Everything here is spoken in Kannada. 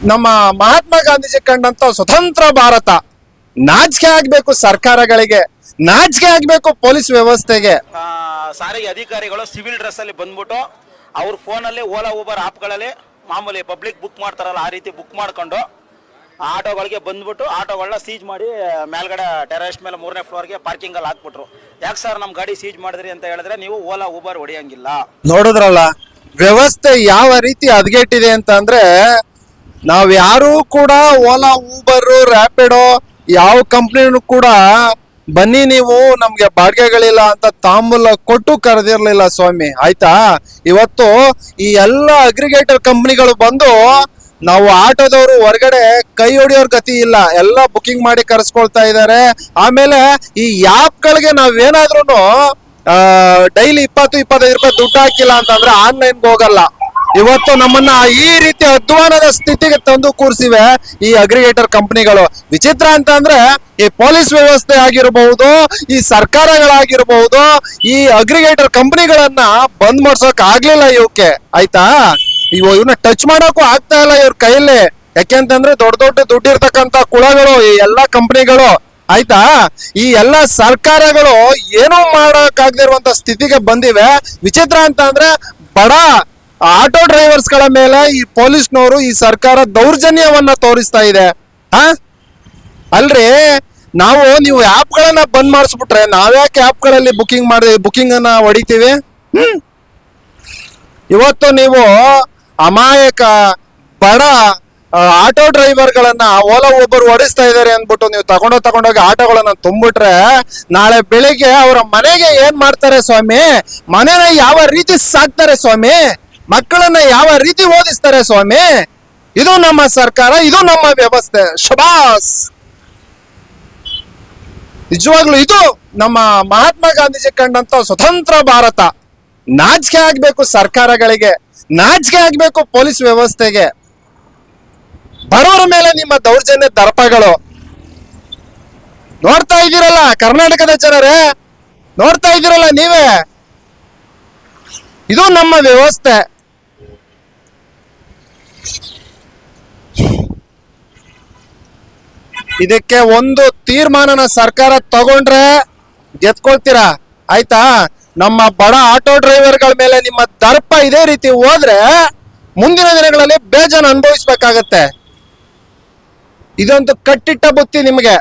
ನಮ್ಮ ಮಹಾತ್ಮ ಗಾಂಧೀಜಿ ಕಂಡಂತ ಸ್ವತಂತ್ರ ಭಾರತ. ನಾಚಿಕೆ ಆಗ್ಬೇಕು ಸರ್ಕಾರಗಳಿಗೆ, ನಾಚಿಕೆ ಆಗ್ಬೇಕು ಪೊಲೀಸ್ ವ್ಯವಸ್ಥೆಗೆ. ಸಾರಿಗೆ ಅಧಿಕಾರಿಗಳು ಸಿವಿಲ್ ಡ್ರೆಸ್ ಅಲ್ಲಿ ಬಂದ್ಬಿಟ್ಟು ಅವ್ರ ಫೋನಲ್ಲಿ ಓಲಾ ಊಬರ್ ಆಪ್ಗಳಲ್ಲಿ ಮಾಮೂಲಿ ಪಬ್ಲಿಕ್ ಬುಕ್ ಮಾಡ್ತಾರಲ್ಲ ಆ ರೀತಿ ಬುಕ್ ಮಾಡ್ಕೊಂಡು ಆಟೋಗಳಿಗೆ ಬಂದ್ಬಿಟ್ಟು ಆಟೋಗಳನ್ನ ಸೀಜ್ ಮಾಡಿ ಮೇಲ್ಗಡೆ ಟೆರೆಸ್ ಮೇಲೆ 3ನೇ ಫ್ಲೋರ್ಗೆ ಪಾರ್ಕಿಂಗ್ ಅಲ್ಲಿ ಹಾಕ್ಬಿಟ್ರು. ಯಾಕೆ ಸರ್ ನಮ್ಮ ಗಾಡಿ ಸೀಜ್ ಮಾಡಿದ್ರಿ ಅಂತ ಹೇಳಿದ್ರೆ ನೀವು ಓಲಾ ಊಬರ್ ಹೊಡೆಯಂಗಿಲ್ಲ. ನೋಡಿದ್ರಲ್ಲ ವ್ಯವಸ್ಥೆ ಯಾವ ರೀತಿ ಹದಗೆಟ್ಟಿದೆ ಅಂತ ಅಂದ್ರೆ, ನಾವ್ ಯಾರು ಕೂಡ ಓಲಾ ಊಬರ್ ರ್ಯಾಪಿಡೋ ಯಾವ ಕಂಪ್ನಿನೂ ಕೂಡ ಬನ್ನಿ ನೀವು ನಮ್ಗೆ ಬಾಡಿಗೆಗಳಿಲ್ಲ ಅಂತ ತಾಂಬೂಲ ಕೊಟ್ಟು ಕರೆದಿರ್ಲಿಲ್ಲ ಸ್ವಾಮಿ, ಆಯ್ತಾ. ಇವತ್ತು ಈ ಎಲ್ಲ ಅಗ್ರಿಗೇಟರ್ ಕಂಪ್ನಿಗಳು ಬಂದು ನಾವು ಆಟೋದವರು ಹೊರಗಡೆ ಕೈ ಹೊಡಿಯೋರ್ ಗತಿ ಇಲ್ಲ, ಎಲ್ಲ ಬುಕಿಂಗ್ ಮಾಡಿ ಕರೆಸ್ಕೊಳ್ತಾ ಇದ್ದಾರೆ. ಆಮೇಲೆ ಈ ಆ್ಯಪ್ಗಳಿಗೆ ನಾವೇನಾದ್ರೂ ಡೈಲಿ 20-25 ರೂಪಾಯಿ ದುಡ್ಡು ಹಾಕಿಲ್ಲ ಅಂತಂದ್ರೆ ಆನ್ಲೈನ್ಗೆ ಹೋಗಲ್ಲ. ಇವತ್ತು ನಮ್ಮನ್ನ ಈ ರೀತಿ ಅಧ್ವಾನದ ಸ್ಥಿತಿಗೆ ತಂದು ಕೂರಿಸಿವೆ ಈ ಅಗ್ರಿಗೇಟರ್ ಕಂಪನಿಗಳು. ವಿಚಿತ್ರ ಅಂತ ಅಂದ್ರೆ ಈ ಪೊಲೀಸ್ ವ್ಯವಸ್ಥೆ ಆಗಿರಬಹುದು, ಈ ಸರ್ಕಾರಗಳಾಗಿರಬಹುದು, ಈ ಅಗ್ರಿಗೇಟರ್ ಕಂಪನಿಗಳನ್ನ ಬಂದ್ ಮಾಡ್ಸೋಕ್ ಆಗ್ಲಿಲ್ಲ ಇವಕ್ಕೆ, ಆಯ್ತಾ. ಇವನ್ನ ಟಚ್ ಮಾಡೋಕ್ಕೂ ಆಗ್ತಾ ಇಲ್ಲ ಇವ್ರ ಕೈಯಲ್ಲಿ. ಯಾಕೆಂತಂದ್ರೆ ದೊಡ್ಡ ದೊಡ್ಡ ದುಡ್ಡಿರ್ತಕ್ಕಂತ ಕುಳಗಳು ಈ ಎಲ್ಲಾ ಕಂಪನಿಗಳು, ಆಯ್ತಾ. ಈ ಎಲ್ಲಾ ಸರ್ಕಾರಗಳು ಏನೂ ಮಾಡಕ್ಕಾಗದಿರುವಂತ ಸ್ಥಿತಿಗೆ ಬಂದಿವೆ. ವಿಚಿತ್ರ ಅಂತ ಅಂದ್ರೆ ಬಡ ಆಟೋ ಡ್ರೈವರ್ಸ್ ಗಳ ಮೇಲೆ ಈ ಪೊಲೀಸ್ನವರು ಈ ಸರ್ಕಾರ ದೌರ್ಜನ್ಯವನ್ನ ತೋರಿಸ್ತಾ ಇದೆ. ಅಲ್ರಿ, ನೀವು ಆಪ್ ಗಳನ್ನ ಬಂದ್ ಮಾಡಿಸ್ಬಿಟ್ರೆ ನಾವ್ಯಾಕೆ ಆಪ್ ಗಳಲ್ಲಿ ಬುಕಿಂಗ್ ಅನ್ನ ಹೊಡಿತೀವಿ? ಇವತ್ತು ನೀವು ಅಮಾಯಕ ಬಡ ಆಟೋ ಡ್ರೈವರ್ ಗಳನ್ನ ಓಲಾ ಊಬರ್ ಓಡಿಸ್ತಾ ಇದಾರೆ ಅಂದ್ಬಿಟ್ಟು ನೀವು ತಗೊಂಡೋಗಿ ಆಟೋಗಳನ್ನ ತುಂಬಿಟ್ರೆ ನಾಳೆ ಬೆಳಿಗ್ಗೆ ಅವರ ಮನೆಗೆ ಏನ್ ಮಾಡ್ತಾರೆ ಸ್ವಾಮಿ? ಮನೆನ ಯಾವ ರೀತಿ ಸಾಕ್ತಾರೆ ಸ್ವಾಮಿ? ಮಕ್ಕಳನ್ನ ಯಾವ ರೀತಿ ಓದಿಸ್ತಾರೆ ಸ್ವಾಮಿ? ಇದು ನಮ್ಮ ಸರ್ಕಾರ, ಇದು ನಮ್ಮ ವ್ಯವಸ್ಥೆ. ಶಬಾಸ್. ನಿಜವಾಗ್ಲು ಇದು ನಮ್ಮ ಮಹಾತ್ಮ ಗಾಂಧೀಜಿ ಕಂಡಂತ ಸ್ವತಂತ್ರ ಭಾರತ. ನಾಚಿಕೆ ಆಗ್ಬೇಕು ಸರ್ಕಾರಗಳಿಗೆ, ನಾಚಿಕೆ ಆಗ್ಬೇಕು ಪೊಲೀಸ್ ವ್ಯವಸ್ಥೆಗೆ. ಬಡವರ ಮೇಲೆ ನಿಮ್ಮ ದೌರ್ಜನ್ಯ ದರ್ಪಗಳು ನೋಡ್ತಾ ಇದ್ದೀರಲ್ಲ, ಕರ್ನಾಟಕದ ಜನರೇ ನೋಡ್ತಾ ಇದ್ದೀರಲ್ಲ ನೀವೇ. ಇದು ನಮ್ಮ ವ್ಯವಸ್ಥೆ. ಇದಕ್ಕೆ ಒಂದು ತೀರ್ಮಾನನ ಸರ್ಕಾರ ತಗೊಂಡ್ರೆ ಗೆದ್ಕೊಳ್ತೀರಾ, ಆಯ್ತಾ. ನಮ್ಮ ಬಡ ಆಟೋ ಡ್ರೈವರ್ಗಳ ಮೇಲೆ ನಿಮ್ಮ ದರ್ಪ ಇದೇ ರೀತಿ ಹೋದ್ರೆ ಮುಂದಿನ ದಿನಗಳಲ್ಲಿ ಬೇಜಾನ್ ಅನುಭವಿಸ್ಬೇಕಾಗತ್ತೆ. ಇದೊಂದು ಕಟ್ಟಿಟ್ಟ ಬುತ್ತಿ ನಿಮಗೆ.